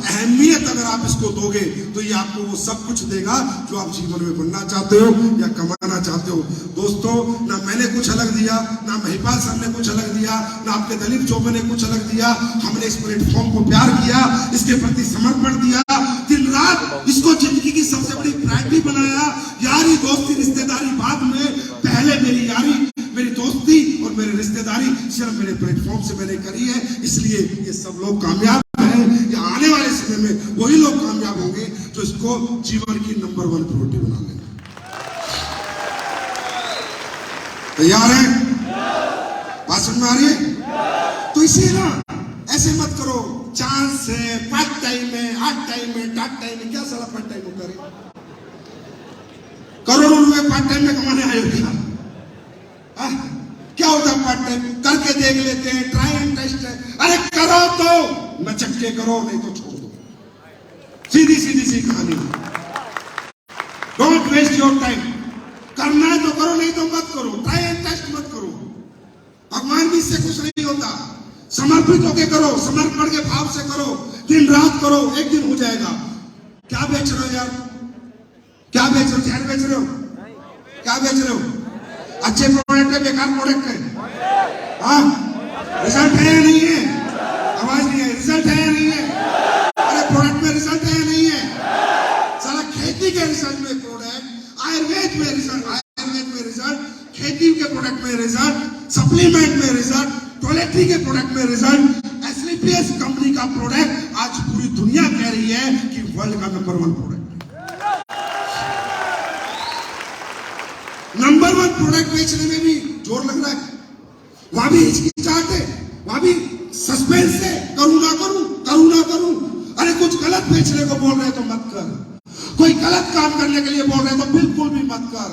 अहमियत अगर आप इसको दोगे तो ये आपको वो सब कुछ देगा जो आप जीवन में बनना चाहते हो या कमाना चाहते हो। दोस्तों, ना मैंने कुछ अलग दिया, ना महिपाल सर ने कुछ अलग दिया, ना आपके दिलीप चौबे ने कुछ अलग दिया। हमने इस प्लेटफॉर्म को प्यार किया, इसके प्रति समर्पण दिया, दिन रात इसको जिंदगी की सबसे बड़ी प्रायोरिटी बनाया। यारी दोस्ती रिश्तेदारी बाद में, पहले मेरी यारी, मेरी दोस्ती और मेरी रिश्तेदारी सिर्फ मेरे प्लेटफॉर्म से मैंने करी है। इसलिए ये सब लोग कामयाब हैं। या आने वाले समय में वही लोग कामयाब होंगे जो इसको जीवन की नंबर 1 प्रायोरिटी बना लेंगे। तैयार हैं? बात समझ में आ रही है? तो इसे ना ऐसे मत करो, चांस से, पार्ट टाइम में, हार्ड टाइम में, टाट टाइम में, क्या सारा पार्ट टाइम होता है? करोड़ों रुपए पार्ट टाइम में कमाने आए हो क्या होता है पार्ट टाइम? करके देख लेते हैं, ट्राई एंड टेस्ट है। अरे करो तो नचक के करो, नहीं तो छोड़ दो। सीधी सीधी सी कहानी। Don't waste your time. करना है तो करो, नहीं तो मत करो। ट्राई एंड टेस्ट मत करो। भगवान भी इससे खुश नहीं होता। समर्पित होके करो, समर्पण के भाव से करो, दिन रात करो, एक दिन हो जाएगा। क्या बेच रहे हो यार? क्या बेच रहे हो? जहर बेच रहे हो? क्या बेच रहे हो? अच्छे प्रोडक्ट है, बेकार प्रोडक्ट है? हाँ, रिजल्ट है या नहीं है? आवाज नहीं है। रिजल्ट है या नहीं है? अरे प्रोडक्ट में रिजल्ट है या नहीं है? सारा खेती के रिजल्ट में प्रोडक्ट, आयुर्वेद में रिजल्ट, खेती के प्रोडक्ट में रिजल्ट, सप्लीमेंट में रिजल्ट, टॉयलेटरी के प्रोडक्ट में रिजल्ट। एसलीपीएस कंपनी का प्रोडक्ट आज पूरी दुनिया कह रही है कि वर्ल्ड का नंबर 1 प्रोडक्ट, नंबर 1 प्रोडक्ट बेचने में भी जोर लग रहा है। वहां भी हिचकिचाहट है, वहां भी सस्पेंस है। करूं ना करूं, करूं ना करूं। अरे कुछ गलत बेचने को बोल रहे तो मत कर। कोई गलत काम करने के लिए बोल रहे तो बिल्कुल भी मत कर।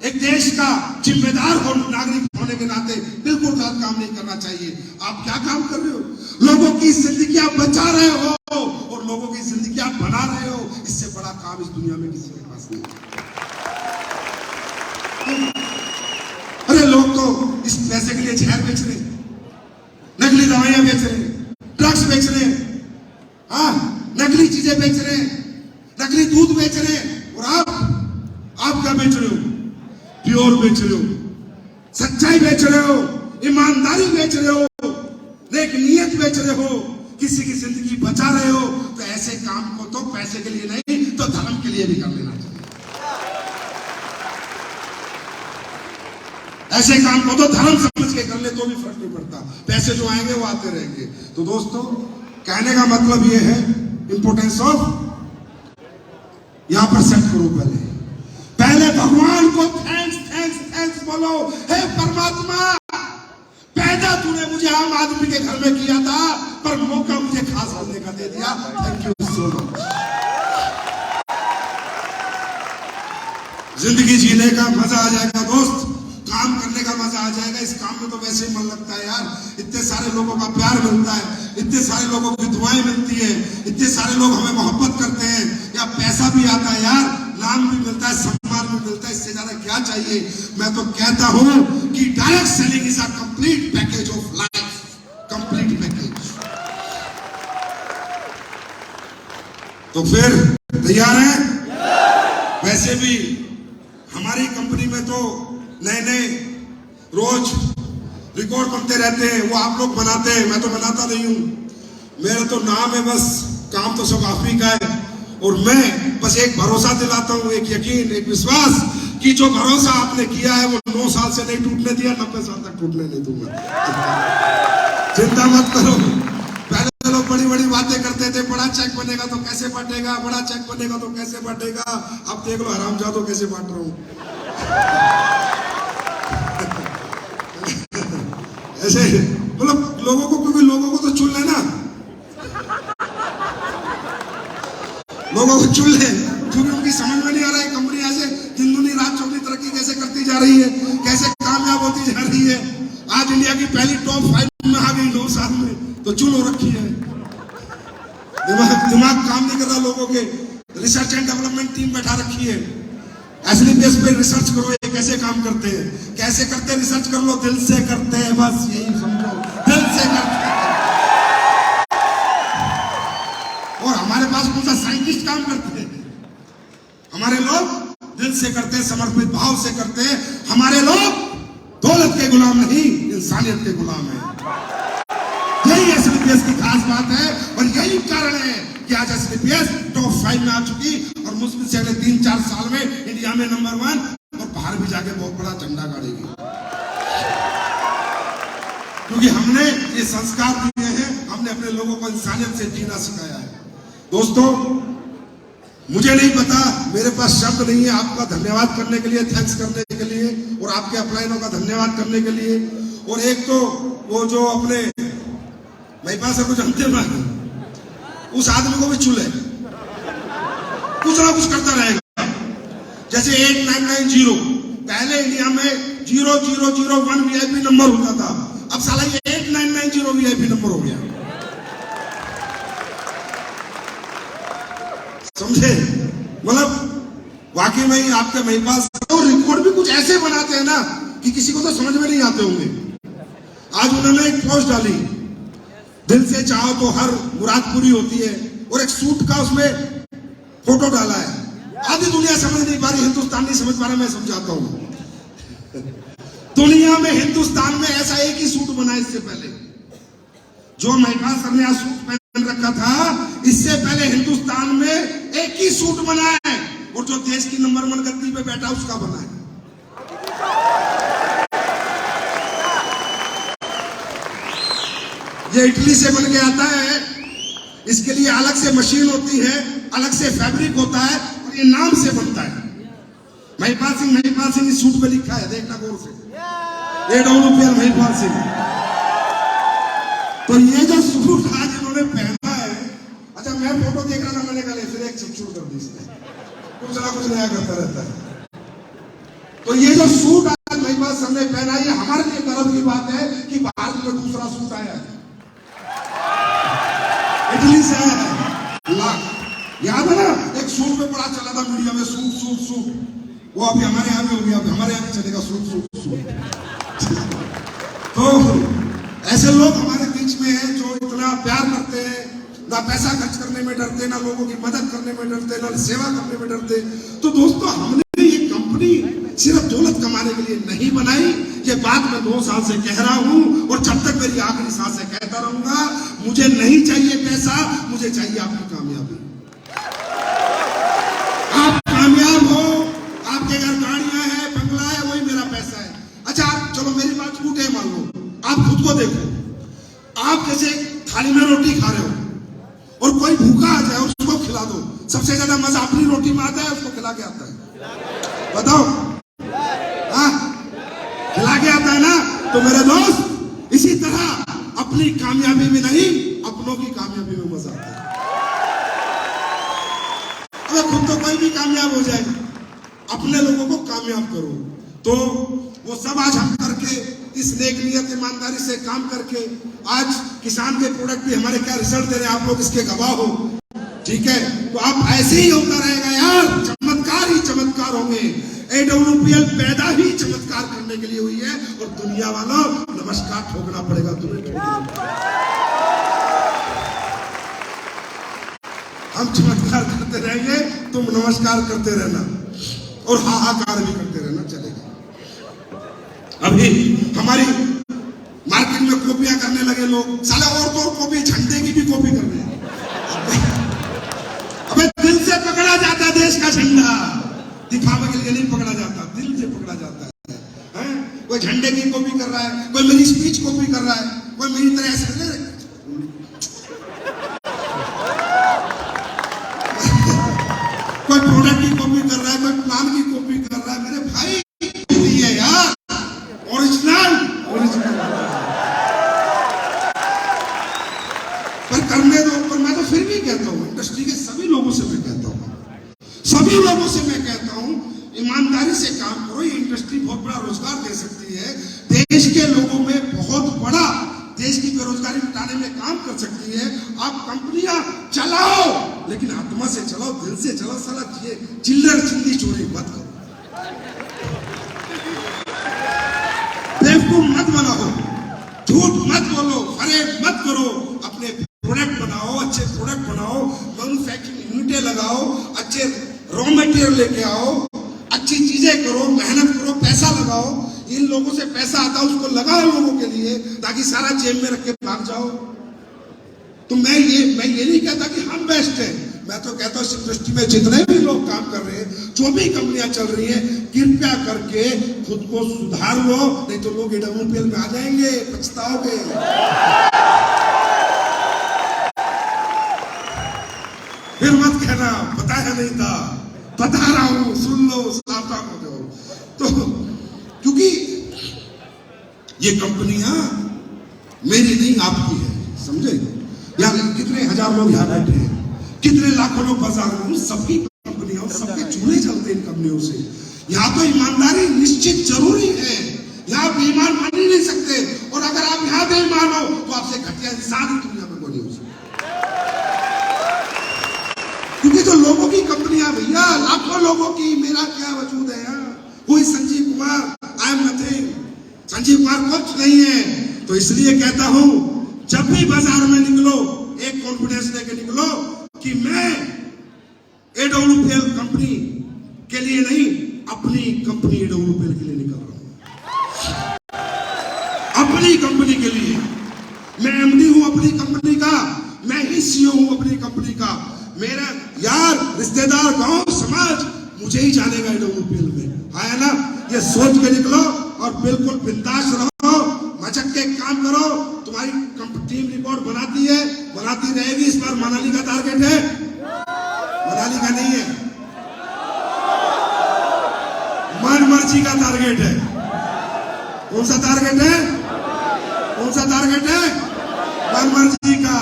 एक देश का जिम्मेदार हो, नागरिक होने के नाते बिल्कुल गलत काम नहीं करना चाहिए। आप क्या काम कर रहे हो? लोगों की जिंदगी आप बचा रहे हो और लोगों की जिंदगी आप बना रहे हो। इससे बड़ा काम इस दुनिया में किसी के पास नहीं। अरे लोग तो इस पैसे के लिए जहर बेच रहे, नकली दवाइयां बेच रहे, ड्रग्स बेच रहे, हाँ, नकली चीजें बेच रहे, नकली दूध बेच रहे। और आप क्या बेच रहे हो? प्योर बेच रहे हो, सच्चाई बेच रहे हो, ईमानदारी बेच रहे हो, नेक नियत बेच रहे हो, किसी की जिंदगी बचा रहे हो। तो ऐसे काम को तो पैसे के लिए नहीं तो धर्म के लिए भी कर लेना चाहिए। ऐसे काम को तो धर्म समझ के कर ले तो भी फर्क नहीं पड़ता। पैसे जो आएंगे वो आते रहेंगे। तो दोस्तों, कहने का मतलब ये है, इंपोर्टेंस ऑफ, यहां पर सेट करो। पहले भगवान को थैंक्स बोलो। हे परमात्मा, पैदा तूने मुझे आम आदमी के घर में किया था, पर मौका मुझे खास होने का दे दिया। Thank you so much. जिंदगी जीने का मजा आ जाएगा दोस्त, काम करने का मजा आ जाएगा। इस काम में तो वैसे ही मन लगता है यार। इतने सारे लोगों का प्यार मिलता है, इतने सारे लोगों की दुआएं मिलती है, इतने सारे लोग हमें मोहब्बत करते हैं, या पैसा भी आता है यार, नाम भी मिलता है, सम्मान भी मिलता है। इससे ज्यादा क्या चाहिए? मैं तो कहता हूं कि direct selling is a complete package of life, complete package. तो फिर तैयार हैं? वैसे भी हमारी कंपनी में तो नए नए रोज रिकॉर्ड बनते रहते हैं। वो आप लोग बनाते हैं, मैं तो बनाता नहीं हूं। मेरा तो नाम है बस, काम तो सब आप ही का है। और मैं बस एक भरोसा दिलाता हूं, एक यकीन, एक विश्वास कि जो भरोसा आपने किया है वो 9 साल से नहीं टूटने दिया, 90 साल तक टूटने नहीं दूंगा। चिंता मत करो। पहले लोग बड़ी बड़ी बातें करते थे, बड़ा चेक बनेगा तो कैसे बटेगा, बड़ा चेक बनेगा तो कैसे बटेगा। अब देख लो हरामजादों कैसे बांट रहा हूं। ऐसे मतलब लोगों को, क्योंकि लोगों को तो चुन लेना, लोगों को चुन ले, क्योंकि उनकी समझ में नहीं आ रहा है कंपनी ऐसे दिन दुनी रात चौगनी तरक्की कैसे करती जा रही है, कैसे कामयाब होती जा रही है। आज इंडिया की पहली टॉप 5 में आ गई 9 साल में, तो चुन हो रखी है। दिमाग काम नहीं कर रहा लोगों के। रिसर्च एंड डेवलपमेंट टीम बैठा रखी है। एसलीपीएस पे रिसर्च करो, ये कैसे काम करते हैं, कैसे करते हैं, रिसर्च कर लो। दिल से करते हैं, बस यही समझो, दिल से करते हैं। और हमारे पास कौन सा साइंटिस्ट काम करते हैं? हमारे लोग दिल से करते हैं, समर्पित भाव से करते हैं। हमारे लोग दौलत के गुलाम नहीं, इंसानियत के गुलाम हैं। यही एसलीपीएस की खास बात है और यही कारण है कि आज एसलीपीएस टॉप 5 में आ चुकी और मुश्किल से अगले 3-4 साल में इंडिया में नंबर 1 और बाहर भी जाके बहुत बड़ा झंडा गाड़ेगी। क्योंकि हमने ये संस्कार दिए हैं, हमने अपने लोगों को इंसानियत से जीना सिखाया है। दोस्तों, मुझे नहीं पता, मेरे पास शब्द नहीं है आपका धन्यवाद करने के लिए, थैंक्स करने के लिए, और आपके अपलाइनों का धन्यवाद करने के लिए। और एक तो वो जो अपने महिपा सर को जानते हैं, उस आदमी को भी चूल्हे, कुछ ना कुछ करता रहेगा। जैसे 8990 पहले इंडिया में 0001 वीआईपी नंबर होता था, अब साला ये 8990 वीआईपी नंबर हो गया। समझे? मतलब वाकई में आपके महिपाल और रिकॉर्ड भी कुछ ऐसे बनाते हैं ना कि किसी को तो समझ में नहीं आते होंगे। आज उन्होंने एक पोस्ट डाली, दिल से चाहो तो हर मुराद पूरी होती है, और एक सूट का उसमें फोटो डाला है। आधी दुनिया समझ नहीं पा रही, हिंदुस्तान नहीं समझ पा रहा, मैं समझाता हूं। दुनिया में हिंदुस्तान में ऐसा एक ही सूट बना इससे पहले, जो महिपाल सर ने आज सूट पहन रखा था, इससे पहले हिंदुस्तान में एक ही सूट बना है, और जो देश की नंबर 1 गद्दी पे बैठा उसका बना है। ये इटली से बन के आता है, इसके लिए अलग से मशीन होती है, अलग से फैब्रिक होता है, और ये नाम से बनता है। महिपाल सिंह इस सूट पे लिखा है, देखना गौर से, AWPL महिपाल सिंह। तो ये जो सूट आज इन्होंने पहना है, अच्छा मैं फोटो देख रहा था, मैंने कहा फिर एक छुट कर दी इसने, कुछ ना कुछ नया करता रहता है। तो ये जो सूट आज महिपाल सर ने पहना है, ये हमारे लिए गर्व की बात है कि भारत में दूसरा सूट आया है, इटली से आया है। याद है ना, एक सूट पे बड़ा चला था मीडिया में, सूट सूट सूट, वो अभी हमारे यहाँ भी हो गया, हमारे यहाँ भी चलेगा सूट सूट सूट। तो ऐसे लोग हमारे बीच में हैं जो इतना प्यार करते हैं, ना पैसा खर्च करने में डरते, ना लोगों की मदद करने में डरते, ना सेवा करने में डरते। तो दोस्तों, हमने ये कंपनी सिर्फ दौलत कमाने के लिए नहीं बनाई, ये बात मैं 2 साल से कह रहा हूं, और जब तक मेरी आखिरी सांस से कहता रहूंगा, मुझे नहीं चाहिए पैसा, मुझे चाहिए आपकी कामयाबी। आप कामयाब हो, आपके घर गाड़ियां हैं, बंगला है, वही मेरा पैसा है। अच्छा चलो मेरी बात झूठ है मान लो, आप खुद को देखो, आप जैसे थाली में रोटी खा रहे हो और कोई भूखा आ जाए उसको खिला दो, सबसे ज्यादा मजा अपनी रोटी में आता है, उसको खिला के आता है, बताओ? हाँ, खिला के आता है ना। तो मेरे दोस्त, इसी तरह अपनी कामयाबी में नहीं, अपनों की कामयाबी में मजा आता है। अगर खुद तो कोई भी कामयाब हो जाए, अपने लोगों को कामयाब करो। तो वो सब आज हम करके, इस नेक नियत ईमानदारी से काम करके, आज किसान के प्रोडक्ट भी हमारे क्या रिजल्ट दे रहे हैं, आप लोग इसके गवाह हो, ठीक है? तो आप ऐसे ही होता रहेगा यार, चमत्कार ही चमत्कार होंगे। AWPL पैदा ही चमत्कार करने के लिए हुई है, और दुनिया वालों नमस्कार ठोकना पड़ेगा तुम्हें। हम चमत्कार करते रहेंगे, तुम नमस्कार करते रहना, और हाहाकार भी करते रहना, चलेगा। अभी हमारी मार्केट में कॉपियां करने लगे लोग, साले और तो कॉपी, झंडे की भी कॉपी कर रहे हैं। अबे दिल से पकड़ा जाता है देश का झंडा, दिखावे के लिए नहीं पकड़ा जाता, दिल से पकड़ा जाता है। कोई झंडे की कॉपी कर रहा है, कोई मेरी स्पीच कॉपी कर रहा है, कोई मेरी तरह ऐसे कोई प्रोडक्ट की कॉपी कर रहा है, कोई प्लान की कॉपी कर रहा है। मेरे भाई है यार, ओरिजिनल पर करने दो। पर मैं तो फिर भी कहता हूँ, इंडस्ट्री के सभी लोगों से मैं कहता हूँ, सभी लोगों से मैं कहता हूँ, ईमानदारी से काम करो। ये इंडस्ट्री बहुत बड़ा रोजगार दे सकती है, देश के लोगों में बहुत बड़ा, देश की बेरोजगारी मिटाने में काम कर सकती है। आप कंपनियां चलाओ, लेकिन आत्मा से चलाओ, दिल से चलाओ। साला चिल्लर चिल्ली चोरी मत करो, बेवकूफ मत बनाओ, झूठ मत बोलो, फरेब मत करो। अपने प्रोडक्ट बनाओ, अच्छे प्रोडक्ट बनाओ, मैन्युफैक्चरिंग यूनिटें लगाओ, अच्छे रॉ मटेरियल लेके आओ, अच्छी चीजें करो, मेहनत करो, पैसा लगाओ। इन लोगों से पैसा आता है, उसको लगाओ लोगों के लिए, ताकि सारा जेब में रख के भाग जाओ। तो मैं ये नहीं कहता कि हम बेस्ट हैं, मैं तो कहता हूँ इस इंडस्ट्री में जितने भी लोग काम कर रहे हैं, जो भी कंपनियां चल रही हैं, कृपया करके खुद को सुधार लो, नहीं तो लोग AWPL में आ जाएंगे, पछताओगे। फिर मत कहना बताया नहीं था, बता रहा हूं, सुन लो, सावधान हो जाओ। तो क्योंकि ये कंपनियां मेरी नहीं आपकी है, समझे? या कितने हजार लोग यहाँ बैठे हैं, कितने लाखों लोग बाजार में, सबकी कंपनियों, सबके चूल्हे चलते इन कंपनियों से। यहाँ तो ईमानदारी निश्चित जरूरी है, यहाँ बेईमान बन ही नहीं सकते, और अगर आप यहाँ बेईमान हो तो आपसे घटिया इंसान ही दुनिया में कोई नहीं हो सकता। क्योंकि तो लोगों की कंपनियां भैया, लाखों लोगों की, मेरा क्या वजूद है यहाँ। कोई Sanjeev Kumar, I am nothing, Sanjeev Kumar कुछ नहीं है। तो इसलिए कहता हूं, जब भी बाजार में निकलो एक कॉन्फिडेंस लेके निकलो कि मैं एडब्ल्यूपीएल कंपनी के लिए नहीं, अपनी कंपनी एडब्ल्यूपीएल के लिए निकल रहा हूं, अपनी कंपनी के लिए। मैं एमडी हूं अपनी कंपनी का, मैं ही सीईओ हूं अपनी कंपनी का। मेरा यार, रिश्तेदार, गांव, समाज मुझे ही जानेगा एडब्ल्यूपीएल में, है ना। ये सोच के निकलो और बिल्कुल बिंदास रहो, मचक के काम करो। तुम्हारी टीम रिपोर्ट बनाती है, बनाती रहेगी। इस बार मनाली का टारगेट है, मनाली का नहीं है, मन मर्जी का टारगेट है। कौन सा टारगेट है? कौन सा टारगेट है? मन मर्जी का।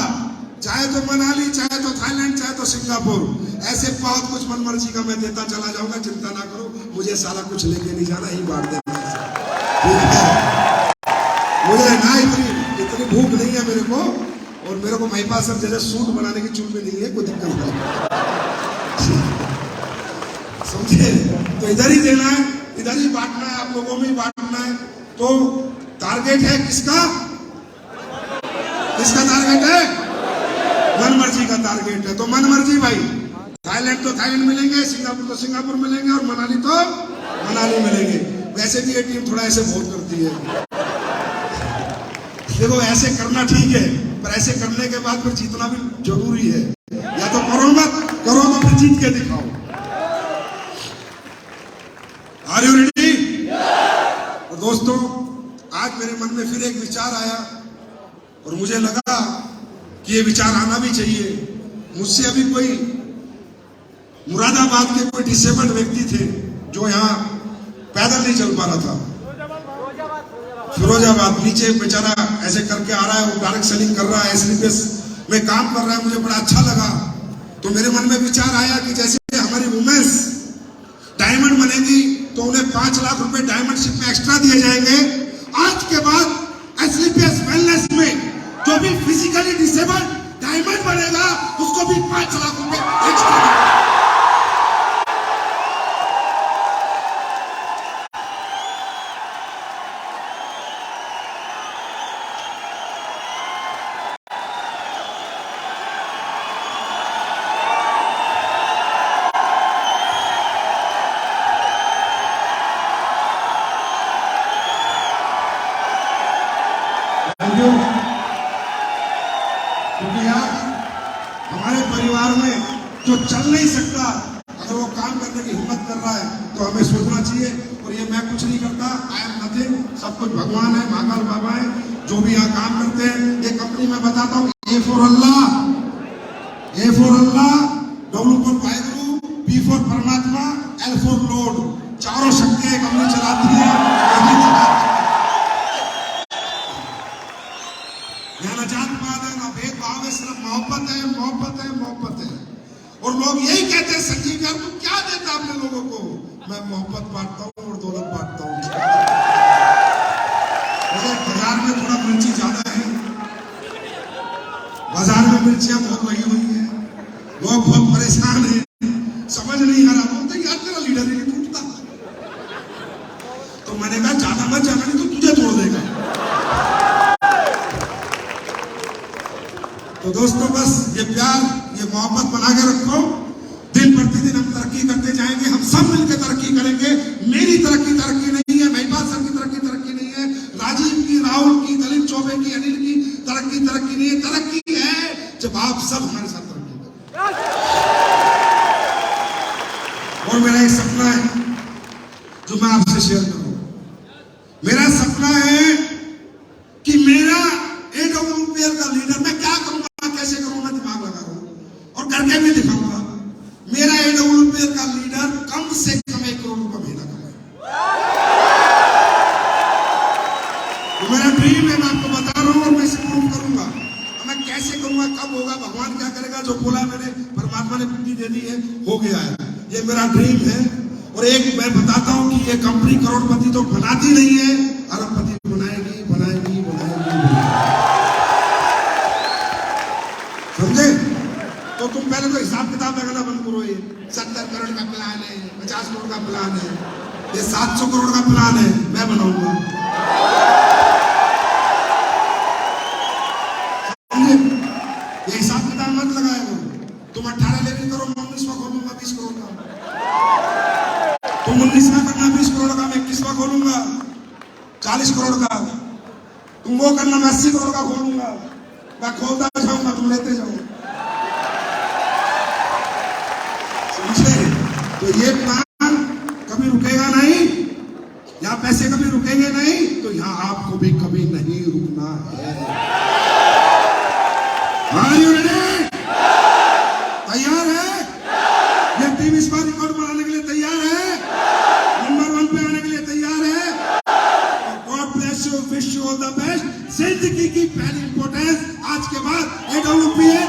चाहे तो मनाली, चाहे तो थाईलैंड, चाहे तो सिंगापुर, ऐसे बहुत कुछ मन मर्जी का मैं देता चला जाऊंगा। चिंता ना करो, मुझे साला कुछ लेके नहीं जाना, ही बांट देना, ठीक है। मुझे ना इतनी भूख नहीं है मेरे को, और मेरे को महिपा सब जैसे सूट बनाने की चूल में नहीं है, कोई दिक्कत नहीं, समझे। तो इधर ही देना है, इधर ही बांटना है, आप लोगों में ही बांटना है। तो टारगेट है किसका? किसका टारगेट है? मन मर्जी का टारगेट है। तो मन मर्जी भाई, थाईलैंड तो थाईलैंड मिलेंगे, सिंगापुर तो सिंगापुर मिलेंगे, और मनाली तो मनाली मिलेंगे। वैसे भी ये टीम थोड़ा ऐसे बहुत करती है। देखो, ऐसे करना ठीक है, पर ऐसे करने के बाद फिर जीतना भी जरूरी है। या तो करो मत, करो तो फिर जीत के दिखाओ। Are you ready? तो दोस्तों, आज मेरे मन में फिर एक विचार आया, और मुझे लगा कि ये विचार आना भी चाहिए। मुझसे अभी कोई मुरादाबाद के कोई डिसेबल्ड व्यक्ति थे जो यहाँ पैदल नहीं चल पा रहा था, फिरोजाबाद, नीचे बेचारा ऐसे करके आ रहा है, वो डायरेक्ट सेलिंग कर रहा है, एसलीपीएस में काम कर रहा है। मुझे बड़ा अच्छा लगा। तो मेरे मन में विचार आया कि जैसे हमारी वुमेन्स डायमंड बनेगी तो उन्हें 5 लाख रुपए डायमंड शिप में एक्स्ट्रा दिए जाएंगे। आज के बाद एसलीपीएस वेलनेस में जो भी फिजिकली डिसेबल्ड डायमंड बनेगा, उसको भी 5 लाख रुपए एक्स्ट्रा। क्योंकि यार, हमारे परिवार में जो चल नहीं सकता, अगर वो काम करने की हिम्मत कर रहा है तो हमें सोचना चाहिए। और ये मैं कुछ नहीं करता, आई एम नथिंग, सब कुछ भगवान है, महाकाल बाबा है, जो भी यहाँ काम करते हैं। ये कंपनी मैं बताता हूँ, A for Allah, W for Waheguru, P for परमात्मा, एल फॉर लॉर्ड, चारों शक्तियां कंपनी चलाती है। यहाँ ना जात पात है, ना भेदभाव है, सिर्फ मोहब्बत है, मोहब्बत है, मोहब्बत है। और लोग यही कहते हैं, संजीव यार तू क्या देता अपने लोगों को? मैं मोहब्बत बांटता हूँ और दौलत बांटता हूँ। बाजार में थोड़ा मिर्ची ज्यादा है, बाजार में मिर्चियां बहुत लगी हुई है, लोग बहुत परेशान हैं, समझ नहीं आ रहा। बोलते यार तेरा लीडर ही नहीं टूटता। तो मैंने कहा ज्यादा मत जाना, नहीं तो तुझे तोड़ देगा। तो दोस्तों, बस ये प्यार, ये मोहब्बत बना के रखो। दिन प्रतिदिन हम तरक्की करते जाएंगे, हम सब मिलकर तरक्की करेंगे। मेरी तरक्की नहीं है, महिपाल सर की तरक्की नहीं है, राजीव की, राहुल की, दलीप चौबे की, अनिल की तरक्की नहीं है। तरक्की है जब आप सब हमारे साथ तरक्की करें। और मेरा एक सपना है जो मैं आपसे शेयर करूं। मेरा सपना है कि मेरा एडब्ल्यूपीएल का लीडर, मैं क्या करूंगा, कैसे करूंगा, दिमाग लगा रहा हूं और करके भी दिखाऊंगा। मेरा एडब्ल्यूपीएल का लीडर कम से कम 1 करोड़ रुपया महीना कमाए। तो मेरा ड्रीम है, मैं आपको बता रहा हूं, और मैं इसे प्रूव करूंगा। मैं कैसे करूंगा, कब गया है। ये मेरा ड्रीम है। और एक मैं बताता हूं कि ये कंपनी करोड़पति तो बनाती नहीं है, अरबपति बनाएगी बनाएगी बनाएगी। समझे? तो तुम पहले तो हिसाब किताब लगाना बंद करो। ये 70 करोड़ का प्लान है, 50 करोड़ का प्लान है, ये 700 करोड़ का प्लान है, मैं बनाऊंगा। समझे? ये हिसाब किताब मत लगाया करो। तुम 18 लेवी करो, मैं 19वां खोलूंगा 20 करोड़ का। तुम 19वां करना 20 करोड़ का, मैं 21वां खोलूंगा 40 करोड़ का। तुम वो करना, मैं 80 करोड़ का खोलूंगा। मैं खोलता जाऊंगा, तुम लेते जाओ। समझे? तो ये प्लान कभी रुकेगा नहीं, यहाँ पैसे कभी रुकेंगे नहीं, तो यहाँ आपको भी कभी नहीं रुकना है। Are you ready? तैयार है? ये टीम इस बार रिकॉर्ड बनाने के लिए तैयार है? नंबर 1 पे आने के लिए तैयार है? God bless you, wish you all the best। जिंदगी की पहली इंपॉर्टेंस आज के बाद AWP है।